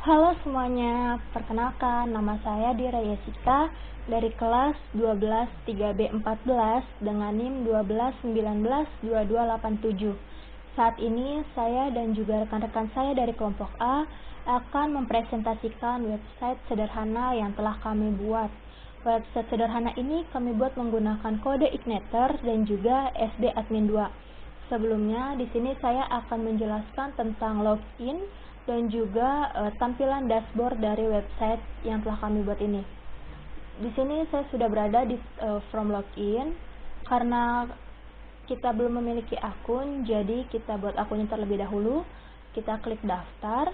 Halo semuanya, perkenalkan nama saya Dira Yesika dari kelas 12 3B14 dengan NIM 12192287. Saat ini saya dan juga rekan-rekan saya dari kelompok A akan mempresentasikan website sederhana yang telah kami buat. Website sederhana ini kami buat menggunakan kode Igniter dan juga SD Admin 2. Sebelumnya, di sini saya akan menjelaskan tentang login dan juga tampilan dashboard dari website yang telah kami buat ini. Di sini saya sudah berada di from login. Karena kita belum memiliki akun, jadi kita buat akunnya terlebih dahulu. Kita klik daftar.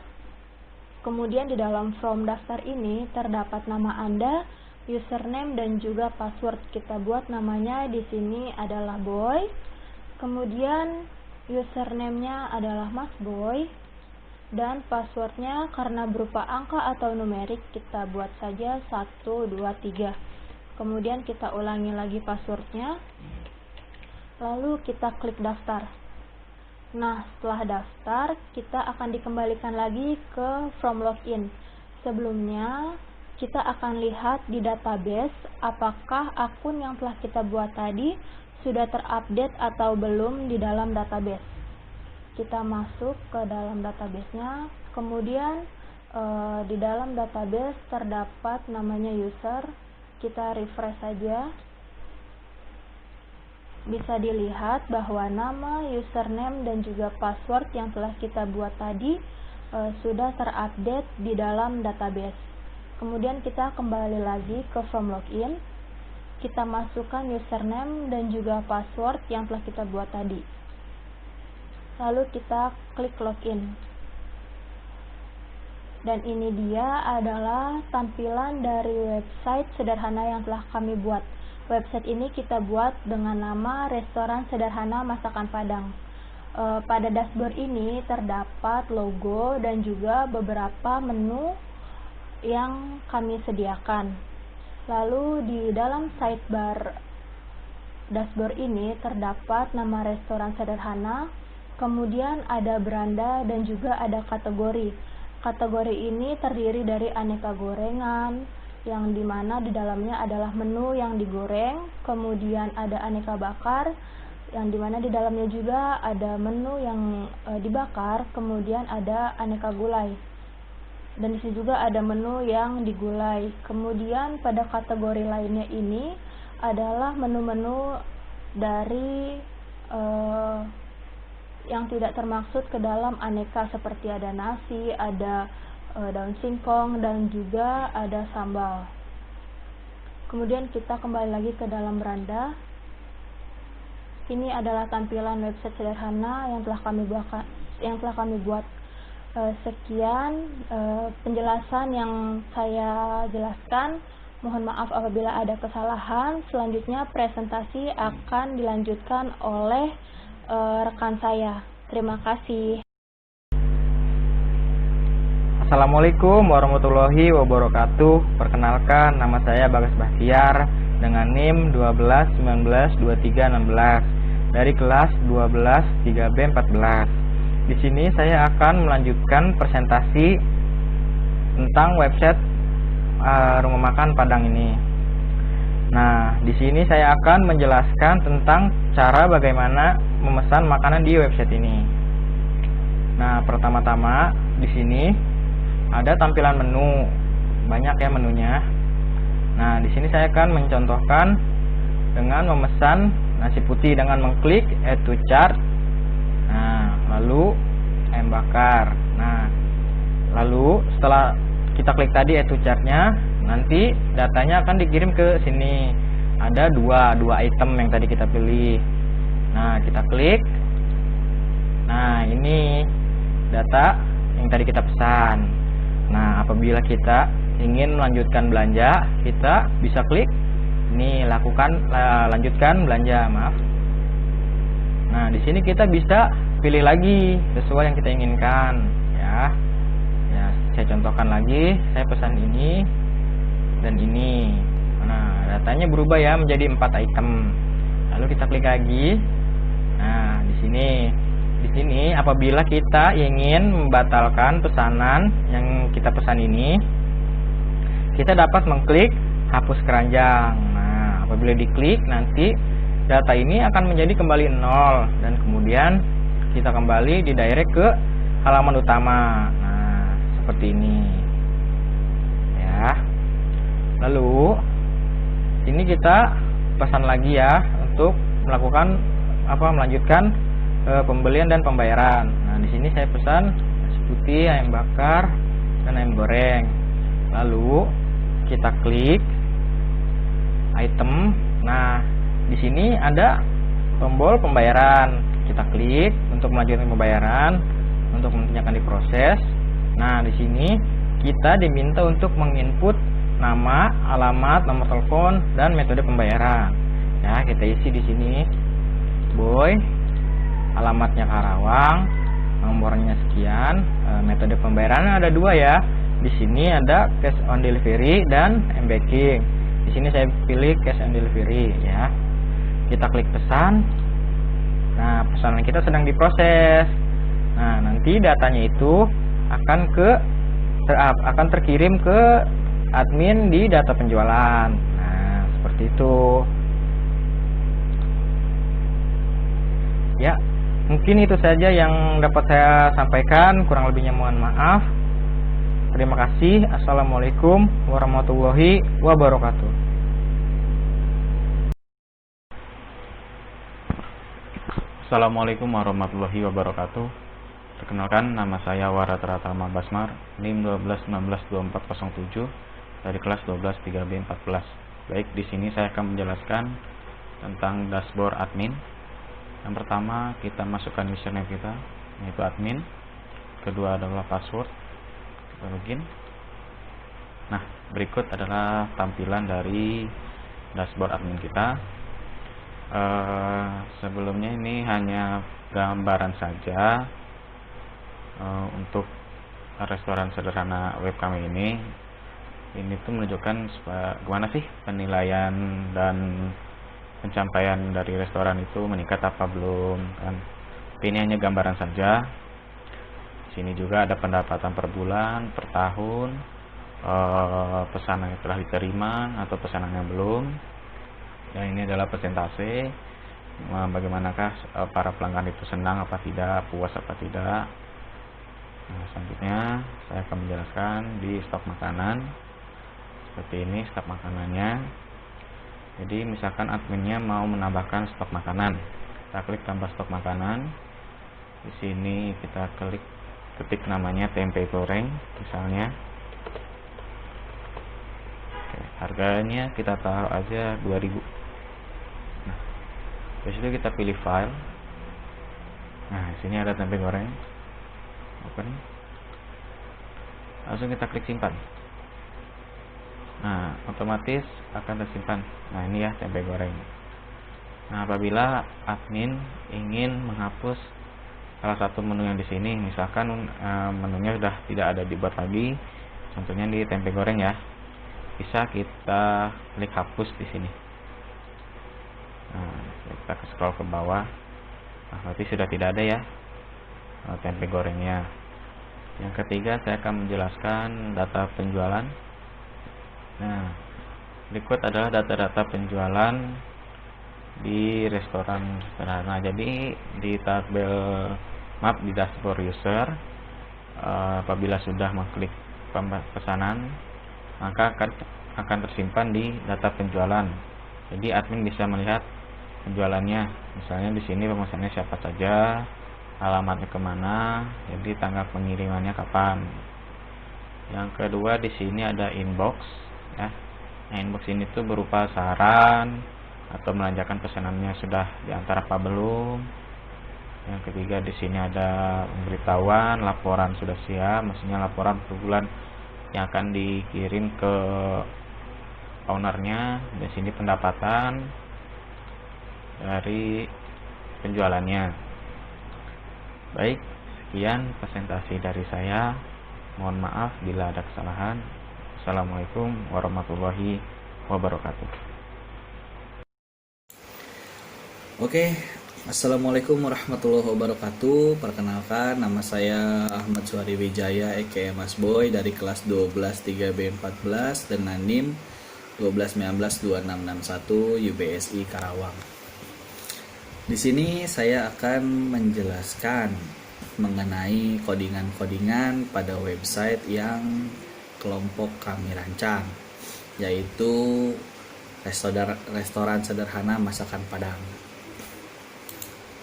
Kemudian di dalam from daftar ini terdapat nama Anda, username dan juga password. Kita buat namanya di sini adalah Boy. Kemudian username-nya adalah Mas Boy. Dan passwordnya karena berupa angka atau numerik kita buat saja 123. Kemudian kita ulangi lagi passwordnya, lalu kita klik daftar. Nah, setelah daftar kita akan dikembalikan lagi ke from login. Sebelumnya kita akan lihat di database apakah akun yang telah kita buat tadi sudah terupdate atau belum di dalam database. Kita masuk ke dalam database-nya, kemudian di dalam database terdapat namanya user. Kita refresh saja. Bisa dilihat bahwa nama, username dan juga password yang telah kita buat tadi sudah terupdate di dalam database. Kemudian kita kembali lagi ke from login. Kita masukkan username dan juga password yang telah kita buat tadi. Lalu kita klik login. Dan ini dia adalah tampilan dari website sederhana yang telah kami buat. Website ini kita buat dengan nama Restoran Sederhana Masakan Padang. Pada dashboard ini terdapat logo dan juga beberapa menu yang kami sediakan. Lalu di dalam sidebar dashboard ini terdapat nama restoran sederhana. Kemudian ada beranda dan juga ada kategori. Kategori ini terdiri dari aneka gorengan, yang dimana di dalamnya adalah menu yang digoreng. Kemudian ada aneka bakar, yang dimana di dalamnya juga ada menu yang dibakar. Kemudian ada aneka gulai, dan di sini juga ada menu yang digulai. Kemudian pada kategori lainnya ini adalah menu-menu dari yang tidak termaksud ke dalam aneka, seperti ada nasi, ada daun singkong dan juga ada sambal. Kemudian kita kembali lagi ke dalam beranda. Ini adalah tampilan website sederhana yang telah kami buat. Sekian penjelasan yang saya jelaskan. Mohon maaf apabila ada kesalahan. Selanjutnya presentasi akan dilanjutkan oleh rekan saya. Terima kasih. Assalamualaikum warahmatullahi wabarakatuh. Perkenalkan, nama saya Bagas Bahtiar dengan NIM 12192316 dari kelas 12 3B14. Di sini saya akan melanjutkan presentasi tentang website rumah makan Padang ini. Nah, di sini saya akan menjelaskan tentang cara bagaimana memesan makanan di website ini. Nah, pertama-tama di sini ada tampilan menu, banyak ya menunya. Nah, di sini saya akan mencontohkan dengan memesan nasi putih dengan mengklik add to chart. Nah, lalu ayam bakar. Nah, lalu setelah kita klik tadi add to chart-nya, nanti datanya akan dikirim ke sini. Ada dua item yang tadi kita pilih. Nah, kita klik. Nah, ini data yang tadi kita pesan. Nah, apabila kita ingin melanjutkan belanja, kita bisa klik ini, lanjutkan belanja, maaf. Nah, di sini kita bisa pilih lagi sesuai yang kita inginkan, ya. Ya, saya contohkan lagi, saya pesan ini dan ini. Nah, datanya berubah ya menjadi 4 item. Lalu kita klik lagi. Nah, di sini di sini apabila kita ingin membatalkan pesanan yang kita pesan ini, kita dapat mengklik hapus keranjang. Nah, apabila diklik, nanti data ini akan menjadi kembali 0 dan kemudian kita kembali didirect ke halaman utama. Nah, seperti ini. Ya. Lalu ini kita pesan lagi ya untuk melanjutkan pembelian dan pembayaran. Nah, di sini saya pesan nasi putih, ayam bakar, dan ayam goreng. Lalu kita klik item. Nah, di sini ada tombol pembayaran. Kita klik untuk melanjutkan pembayaran, untuk nantinya akan diproses. Nah, di sini kita diminta untuk menginput nama, alamat, nomor telepon, dan metode pembayaran. Ya, kita isi di sini. Boy, alamatnya Karawang, nomornya sekian, metode pembayarannya ada 2 ya. Di sini ada cash on delivery dan m-banking. Di sini saya pilih cash on delivery ya. Kita klik pesan. Nah, pesanan kita sedang diproses. Nah, nanti datanya itu akan terkirim ke admin di data penjualan. Nah, seperti itu. Ya, mungkin itu saja yang dapat saya sampaikan. Kurang lebihnya mohon maaf. Terima kasih. Assalamualaikum warahmatullahi wabarakatuh. Assalamualaikum warahmatullahi wabarakatuh. Perkenalkan, nama saya Waratrata Basmar, NIM 12192407 dari kelas 12 3B 14. Baik, di sini saya akan menjelaskan tentang dashboard admin. Yang pertama, kita masukkan username kita, yaitu admin. Kedua adalah password, kita login. Nah, berikut adalah tampilan dari dashboard admin kita. Sebelumnya ini hanya gambaran saja untuk restoran sederhana web kami ini. Ini tuh menunjukkan gimana sih penilaian dan pencapaian dari restoran itu meningkat apa belum kan. Ini hanya gambaran saja. Sini juga ada pendapatan per bulan, per tahun, pesanan yang telah diterima atau pesanan yang belum. Dan ini adalah persentase, bagaimanakah para pelanggan itu senang apa tidak, puas apa tidak. Nah, selanjutnya saya akan menjelaskan di stok makanan. Seperti ini stok makanannya. Jadi misalkan adminnya mau menambahkan stok makanan, kita klik tambah stok makanan. Di sini kita ketik namanya tempe goreng misalnya. Oke, harganya kita taruh aja 2000. Nah, di situ kita pilih file. Nah, di sini ada tempe goreng. Open. Langsung kita klik simpan. Nah, otomatis akan tersimpan. Nah, ini ya tempe goreng. Nah, apabila admin ingin menghapus salah satu menu yang di sini, misalkan menunya sudah tidak ada dibuat lagi, contohnya di tempe goreng ya, bisa kita klik hapus di sini. Nah, kita scroll ke bawah. Nah, berarti sudah tidak ada ya tempe gorengnya. Yang ketiga, saya akan menjelaskan data penjualan. Nah, berikut adalah data-data penjualan di restoran sederhana. Jadi di tabel map di dashboard user, apabila sudah mengklik pesanan, maka akan tersimpan di data penjualan. Jadi admin bisa melihat penjualannya. Misalnya di sini pemesannya siapa saja, alamatnya kemana, jadi tanggal pengirimannya kapan. Yang kedua, di sini ada inbox ya. Nah, inbox ini tuh berupa saran atau melanjutkan pesanannya sudah diantar apa belum. Yang ketiga, di sini ada pemberitahuan laporan sudah siap, maksudnya laporan per bulan yang akan dikirim ke ownernya. Di sini pendapatan dari penjualannya. Baik, sekian presentasi dari saya. Mohon maaf bila ada kesalahan. Assalamualaikum warahmatullahi wabarakatuh. Oke, Assalamualaikum warahmatullahi wabarakatuh. Perkenalkan, nama saya Ahmad Suhari Wijaya aka Mas Boy dari kelas 12 3B14 dengan NIM 12192661 UBSI Karawang. Di sini saya akan menjelaskan mengenai kodingan-kodingan pada website yang kelompok kami rancang, yaitu restoran sederhana masakan Padang.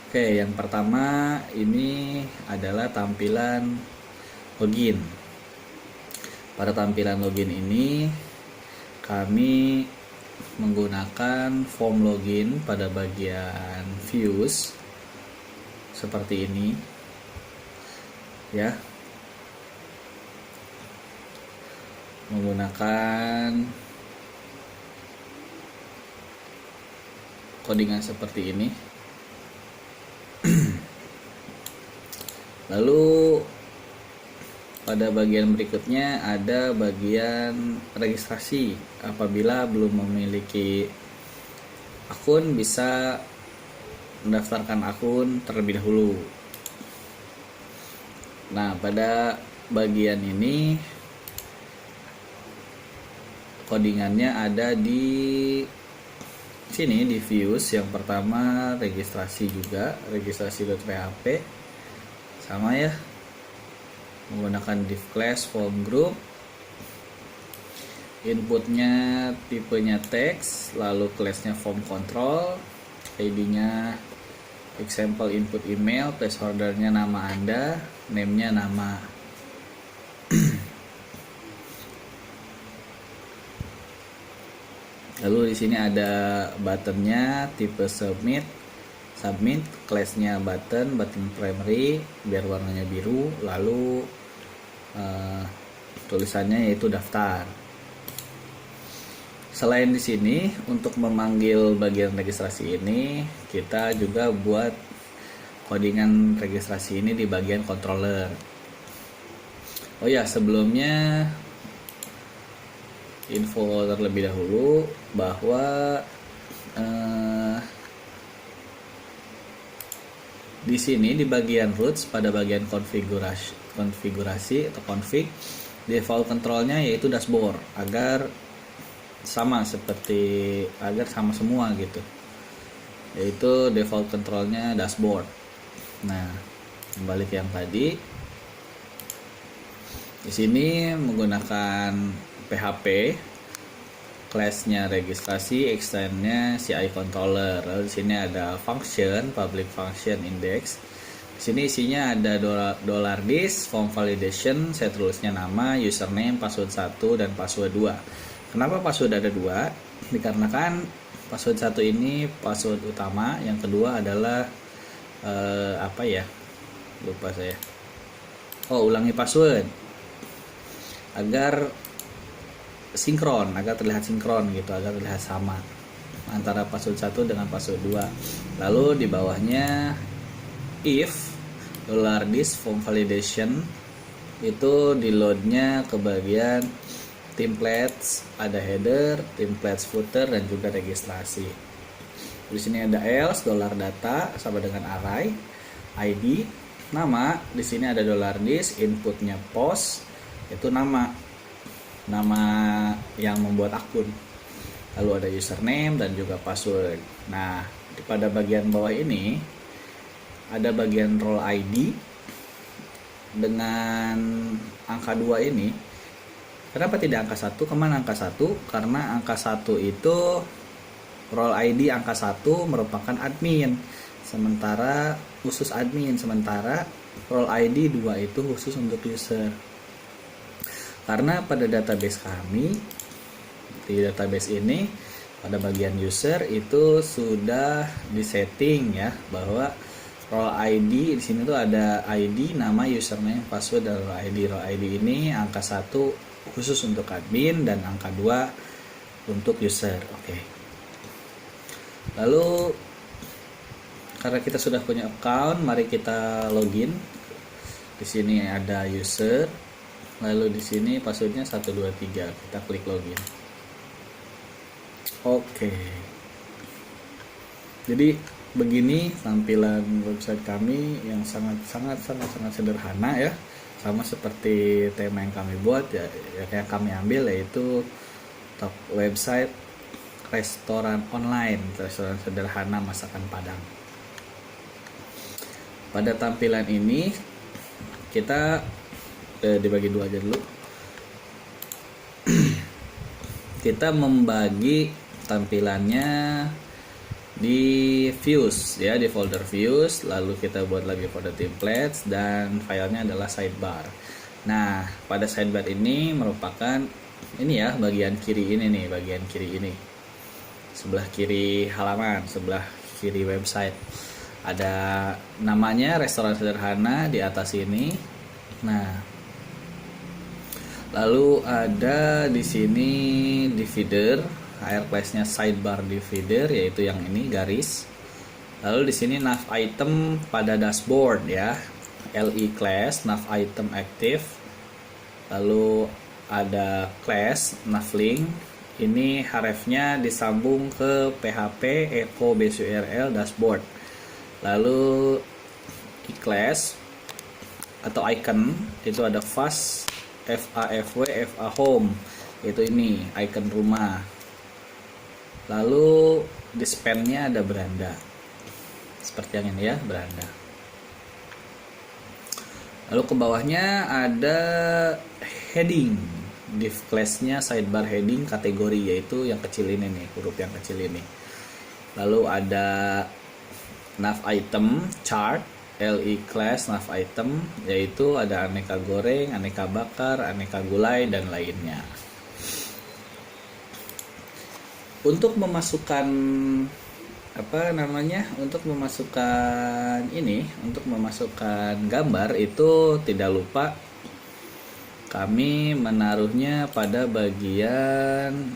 Oke, yang pertama ini adalah tampilan login. Pada tampilan login ini kami menggunakan form login pada bagian views seperti ini ya, menggunakan kodingan seperti ini. Lalu pada bagian berikutnya ada bagian registrasi. Apabila belum memiliki akun, bisa mendaftarkan akun terlebih dahulu. Nah, pada bagian ini kodingannya ada di sini di views. Yang pertama registrasi juga, registrasi.php sama ya, menggunakan div class form group. Inputnya tipenya text, lalu classnya form control, ID-nya example input email, placeholder-nya nama Anda, name-nya nama. Lalu di sini ada buttonnya tipe submit, class-nya button primary biar warnanya biru, lalu tulisannya yaitu daftar. Selain di sini, untuk memanggil bagian registrasi ini, kita juga buat kodingan registrasi ini di bagian controller. Oh ya, sebelumnya info terlebih dahulu bahwa di sini di bagian roots pada bagian konfigurasi atau config, default controlnya yaitu dashboard agar sama semua gitu, yaitu default controlnya dashboard. Nah, kembali ke yang tadi, di sini menggunakan PHP, class-nya registrasi, extend-nya CI controller. Lalu di sini ada function, public function index. Di sini isinya ada $this, form validation, set rules-nya nama, username, password 1 dan password 2. Kenapa password ada 2? Dikarenakan password 1 ini password utama, yang kedua adalah lupa saya. Ulangi password agar sinkron, agar terlihat sinkron gitu, agar terlihat sama antara password 1 dengan password 2. Lalu di bawahnya if $this form validation, itu di loadnya ke bagian templates, ada header, templates, footer, dan juga registrasi. Di sini ada else, $data sama dengan array, ID, nama. Di sini ada $this, inputnya post, itu nama yang membuat akun. Lalu ada username dan juga password. Nah, pada bagian bawah ini ada bagian role ID dengan angka 2 ini. Kenapa tidak angka 1? Kemana angka 1? Karena angka 1 itu role ID angka 1 merupakan admin, sementara khusus admin, sementara role ID 2 itu khusus untuk user. Karena pada database kami, di database ini pada bagian user itu sudah disetting ya, bahwa role ID di sini tuh ada ID, nama, username, password, dan role ID. Role ID ini angka 1 khusus untuk admin dan angka 2 untuk user. Oke. Lalu karena kita sudah punya account, mari kita login. Di sini ada user. Lalu di sini passwordnya 123. Kita klik login. Oke. Jadi begini tampilan website kami yang sangat sederhana ya, sama seperti tema yang kami buat ya, yang kami ambil yaitu top website restoran online, restoran sederhana masakan Padang. Pada tampilan ini kita dibagi dua aja dulu. Kita membagi tampilannya di views ya, di folder views, lalu kita buat lagi folder templates dan filenya adalah sidebar. Nah, pada sidebar ini merupakan ini ya, bagian kiri ini nih, bagian kiri ini. Sebelah kiri halaman, sebelah kiri website. Ada namanya restoran sederhana di atas ini. Nah, lalu ada di sini divider, air class-nya sidebar divider, yaitu yang ini garis. Lalu di sini nav item pada dashboard ya, LE class nav item active. Lalu ada class nav link, ini href-nya disambung ke PHP echo base URL dashboard. Lalu class atau icon itu ada fast FAFW FA home, itu ini icon rumah. Lalu di span-nya ada beranda, seperti yang ini ya, beranda. Lalu ke bawahnya ada heading, div class-nya sidebar heading kategori, yaitu yang kecil ini nih, huruf yang kecil ini. Lalu ada nav item chart, LE class nav item, yaitu ada aneka goreng, aneka bakar, aneka gulai dan lainnya. Untuk memasukkan untuk memasukkan gambar itu tidak lupa kami menaruhnya pada bagian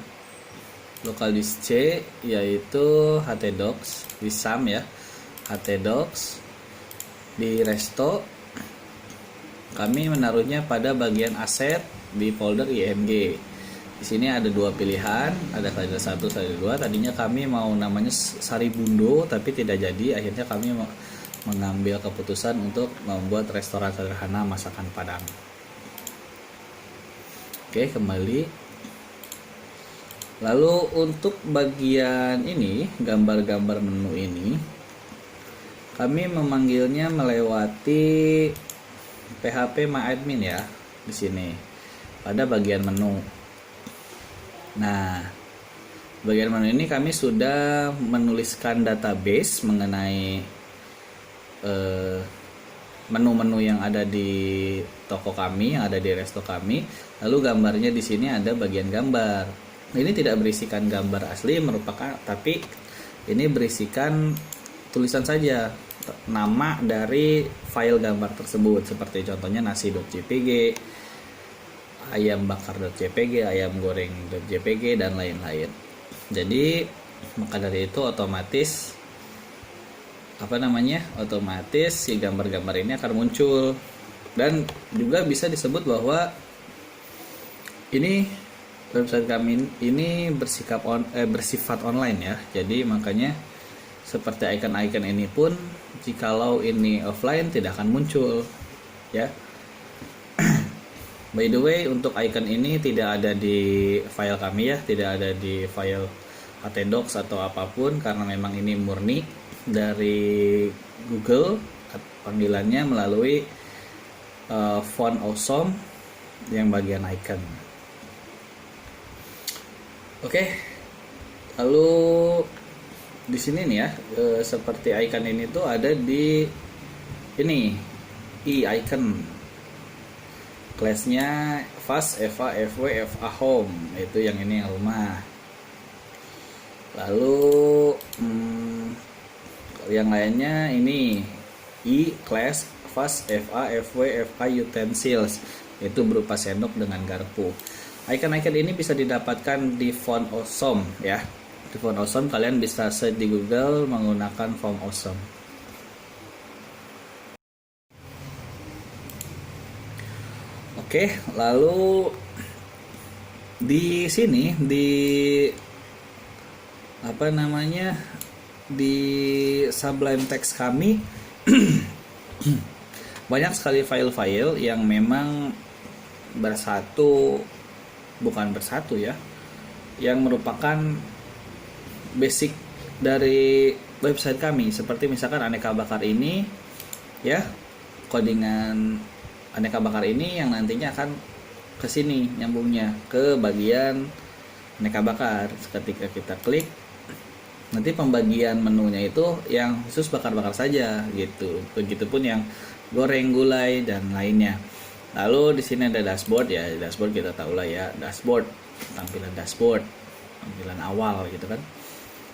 lokaldisk C, yaitu htdocs di SAM ya, htdocs. Di resto kami menaruhnya pada bagian aset di folder img. Di sini ada dua pilihan, ada saja 1, saja 2. Tadinya kami mau namanya Saribundo, tapi tidak jadi. Akhirnya kami mengambil keputusan untuk membuat restoran sederhana masakan Padang. Oke, kembali. Lalu untuk bagian ini, gambar-gambar menu ini, kami memanggilnya melewati PHP MyAdmin ya, di sini pada bagian menu. Nah, bagian menu ini kami sudah menuliskan database mengenai menu-menu yang ada di toko kami, yang ada di resto kami. Lalu gambarnya di sini ada bagian gambar. Ini tidak berisikan gambar asli, tapi ini berisikan tulisan saja, nama dari file gambar tersebut, seperti contohnya nasi.jpg, ayam bakar.jpg, ayam goreng.jpg dan lain-lain. Jadi maka dari itu otomatis si gambar-gambar ini akan muncul, dan juga bisa disebut bahwa ini website kami ini bersifat online ya. Jadi makanya seperti icon-icon ini pun jikalau ini offline tidak akan muncul ya. By the way, untuk icon ini tidak ada di file kami ya, tidak ada di file htdocs atau apapun, karena memang ini murni dari Google, panggilannya melalui font awesome yang bagian icon. Oke, lalu di sini nih ya, seperti icon ini tuh ada di ini icon class-nya fast FAFW FA home, itu yang ini yang rumah. Lalu yang lainnya ini class fast FAFW FA utensils, itu berupa sendok dengan garpu. Icon-icon ini bisa didapatkan di font awesome ya. Di font awesome kalian bisa search di Google menggunakan font awesome. Oke, lalu di sini di di Sublime Text kami banyak sekali file-file yang memang bukan bersatu ya, yang merupakan basic dari website kami, seperti misalkan aneka bakar ini ya, codingan aneka bakar ini yang nantinya akan ke sini nyambungnya ke bagian aneka bakar. Ketika kita klik, nanti pembagian menunya itu yang khusus bakar-bakar saja gitu. Begitupun yang goreng, gulai dan lainnya. Lalu di sini ada dashboard ya. Dashboard kita tahu lah ya, dashboard, tampilan dashboard, tampilan awal gitu kan.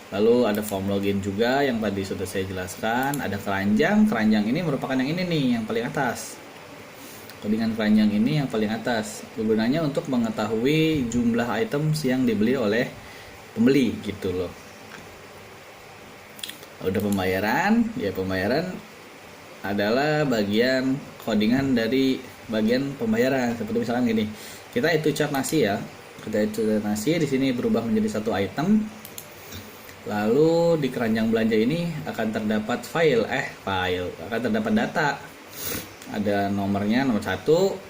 Lalu ada form login juga yang tadi sudah saya jelaskan. Ada keranjang. Keranjang ini merupakan yang ini nih, yang paling atas. Codingan keranjang ini yang paling atas. Gunanya untuk mengetahui jumlah items yang dibeli oleh pembeli gitu loh. Udah pembayaran, ya pembayaran adalah bagian codingan dari bagian pembayaran. Seperti misalkan gini, kita itu cat nasi ya. Kita itu cat nasi di sini berubah menjadi satu item. Lalu di keranjang belanja ini akan terdapat akan terdapat data. Ada nomornya, nomor 1,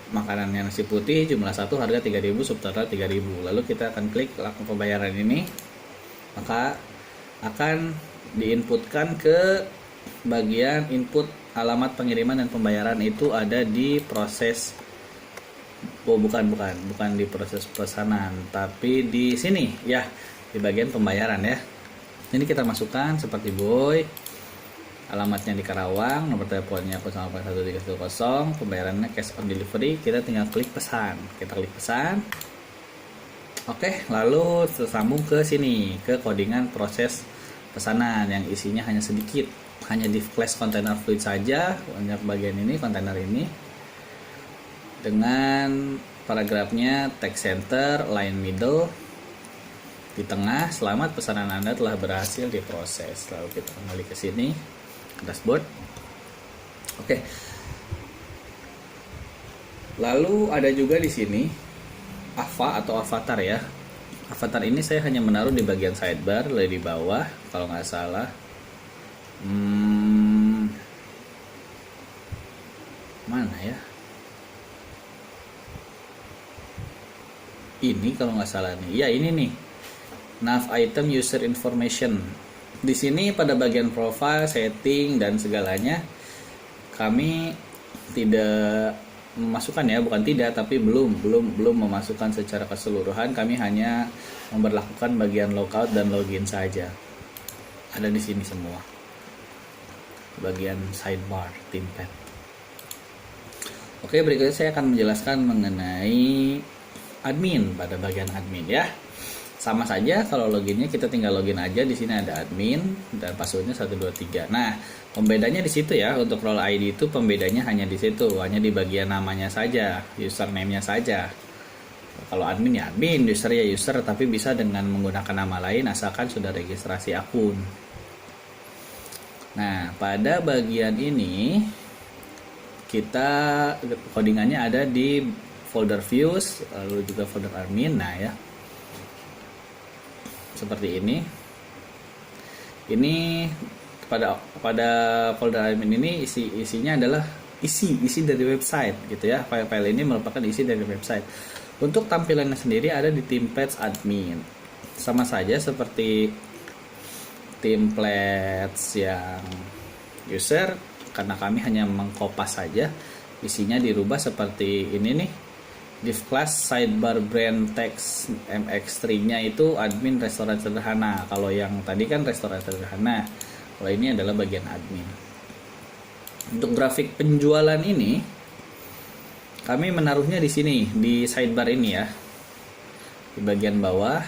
makanannya nasi putih, jumlah 1, harga 3.000, subtotal 3.000. Lalu kita akan klik lakukan pembayaran ini, maka akan diinputkan ke bagian input alamat pengiriman dan pembayaran. Itu ada di proses bukan di proses pesanan, tapi di sini ya, di bagian pembayaran ya. Ini kita masukkan seperti boy, alamatnya di Karawang, nomor teleponnya 081310, pembayarannya cash on delivery. Kita tinggal klik pesan. Kita klik pesan. Oke, lalu tersambung ke sini, ke codingan proses pesanan yang isinya hanya sedikit, hanya di flash container fluid saja. Banyak bagian ini, kontainer ini dengan paragrafnya text center, line middle di tengah. Selamat, pesanan Anda telah berhasil diproses. Lalu kita kembali ke sini, dashboard. Oke. Lalu ada juga di sini atau avatar ya. Avatar ini saya hanya menaruh di bagian sidebar, di bawah kalau nggak salah. Mana ya? Ini kalau nggak salah nih. Ya ini nih. Nav item user information. Di sini pada bagian profile, setting dan segalanya kami tidak memasukkan ya, bukan tidak, tapi belum memasukkan secara keseluruhan. Kami hanya memberlakukan bagian logout dan login saja. Ada di sini semua. Bagian sidebar, ThemePad. Oke, berikutnya saya akan menjelaskan mengenai admin pada bagian admin ya. Sama saja kalau loginnya kita tinggal login aja. Di sini ada admin dan passwordnya 123. Nah, pembedanya di situ ya. Untuk role ID itu pembedanya hanya di situ, hanya di bagian namanya saja, username-nya saja. Kalau admin ya admin, user ya user, tapi bisa dengan menggunakan nama lain asalkan sudah registrasi akun. Nah, pada bagian ini kita codingannya ada di folder views, lalu juga folder admin. Nah ya, seperti ini. Ini pada folder admin ini isinya adalah isi dari website gitu ya. File-file ini merupakan isi dari website. Untuk tampilannya sendiri ada di ThemePad admin. Sama saja seperti templates yang user, karena kami hanya mengkopas saja. Isinya dirubah seperti ini nih. Div class sidebar brand text mx3-nya itu admin restoran sederhana. Kalau yang tadi kan restoran sederhana. Kalau ini adalah bagian admin. Untuk grafik penjualan ini kami menaruhnya di sini, di sidebar ini ya. Di bagian bawah.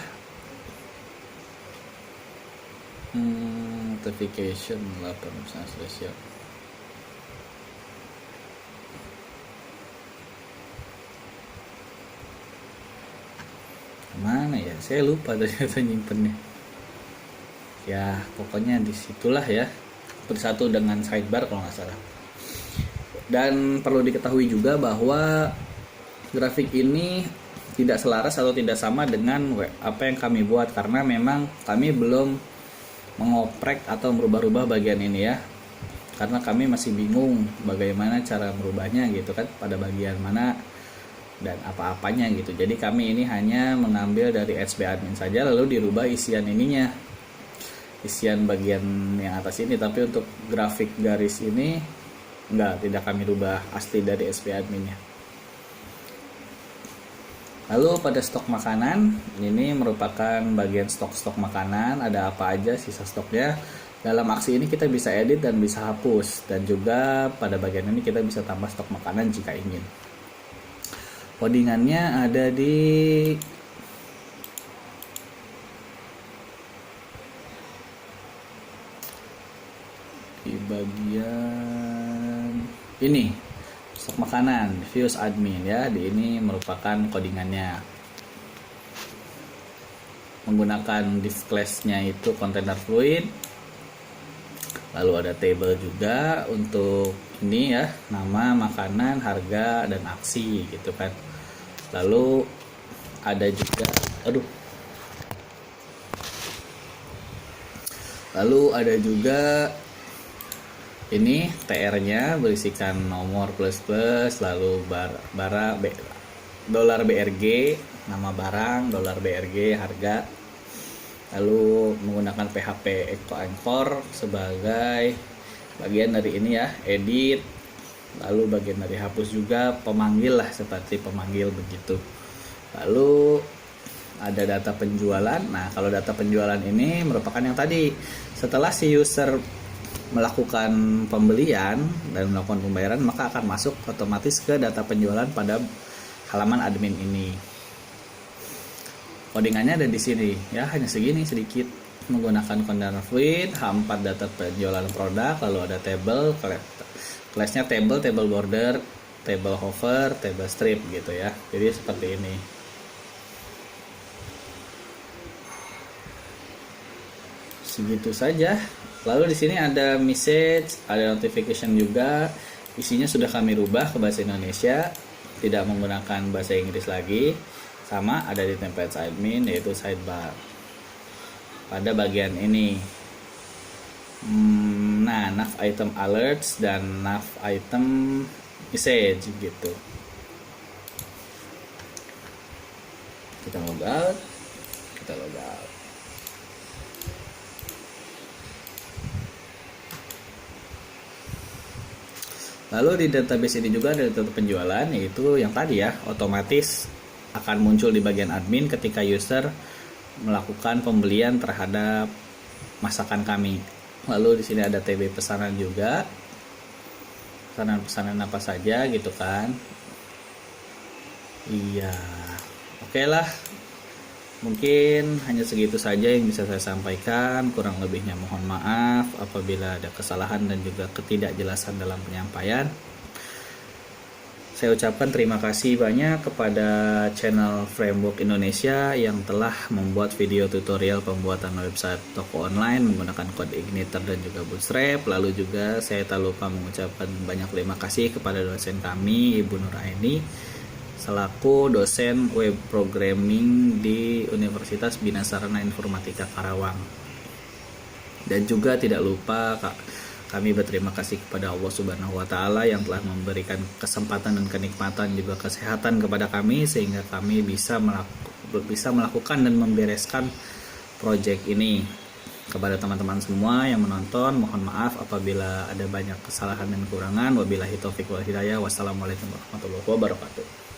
Notification 8 spesial. Mana ya, saya lupa ternyata nyimpennya ya. Pokoknya disitulah ya, bersatu dengan sidebar kalau nggak salah. Dan perlu diketahui juga bahwa grafik ini tidak selaras atau tidak sama dengan apa yang kami buat, karena memang kami belum mengoprek atau merubah-rubah bagian ini ya, karena kami masih bingung bagaimana cara merubahnya gitu kan, pada bagian mana dan apa-apanya gitu. Jadi kami ini hanya mengambil dari HB admin saja lalu dirubah isian ininya, isian bagian yang atas ini, tapi untuk grafik garis ini tidak kami rubah asli dari HB adminnya. Lalu pada stok makanan, ini merupakan bagian stok-stok makanan, ada apa aja sisa stoknya. Dalam aksi ini kita bisa edit dan bisa hapus, dan juga pada bagian ini kita bisa tambah stok makanan jika ingin. Codingannya ada di bagian ini, stok makanan, views admin ya. Di ini merupakan codingannya. Menggunakan div class-nya itu container fluid. Lalu ada table juga untuk ini ya, nama, makanan, harga, dan aksi gitu kan. Lalu ada juga lalu ada juga ini TR-nya berisikan nomor plus, lalu dolar BRG, nama barang, dolar BRG, harga. Lalu menggunakan PHP Ecto Anchor sebagai bagian dari ini ya, edit. Lalu bagian dari hapus juga, pemanggil lah, seperti pemanggil begitu. Lalu ada data penjualan. Nah, kalau data penjualan ini merupakan yang tadi, setelah si user melakukan pembelian dan melakukan pembayaran, maka akan masuk otomatis ke data penjualan pada halaman admin ini. Codingannya ada di sini ya, hanya segini sedikit. Menggunakan container fluid, H4 data penjualan produk, lalu ada table, kelasnya table border, table hover, table strip gitu ya. Jadi seperti ini. Segitu saja. Lalu di sini ada message, ada notification juga. Isinya sudah kami rubah ke bahasa Indonesia, tidak menggunakan bahasa Inggris lagi. Sama ada di template admin, yaitu sidebar. Pada bagian ini, nah, nav item alerts dan nav item message gitu. Kita log out. Lalu di database ini juga ada data penjualan, yaitu yang tadi ya, otomatis akan muncul di bagian admin ketika user melakukan pembelian terhadap masakan kami. Lalu di sini ada TB pesanan juga, pesanan apa saja gitu kan. Iya, oke lah. Mungkin hanya segitu saja yang bisa saya sampaikan. Kurang lebihnya mohon maaf apabila ada kesalahan dan juga ketidakjelasan dalam penyampaian. Saya ucapkan terima kasih banyak kepada channel Framework Indonesia yang telah membuat video tutorial pembuatan website toko online menggunakan kode Igniter dan juga Bootstrap. Lalu juga saya tak lupa mengucapkan banyak terima kasih kepada dosen kami, Ibu Nuraini, selaku dosen web programming di Universitas Bina Sarana Informatika Karawang. Dan juga tidak lupa kami berterima kasih kepada Allah Subhanahu wa Ta'ala yang telah memberikan kesempatan dan kenikmatan juga kesehatan kepada kami sehingga kami bisa melakukan dan membereskan proyek ini. Kepada teman-teman semua yang menonton, mohon maaf apabila ada banyak kesalahan dan kekurangan. Wabillahi taufiq wal hidayah. Wassalamualaikum warahmatullahi wabarakatuh.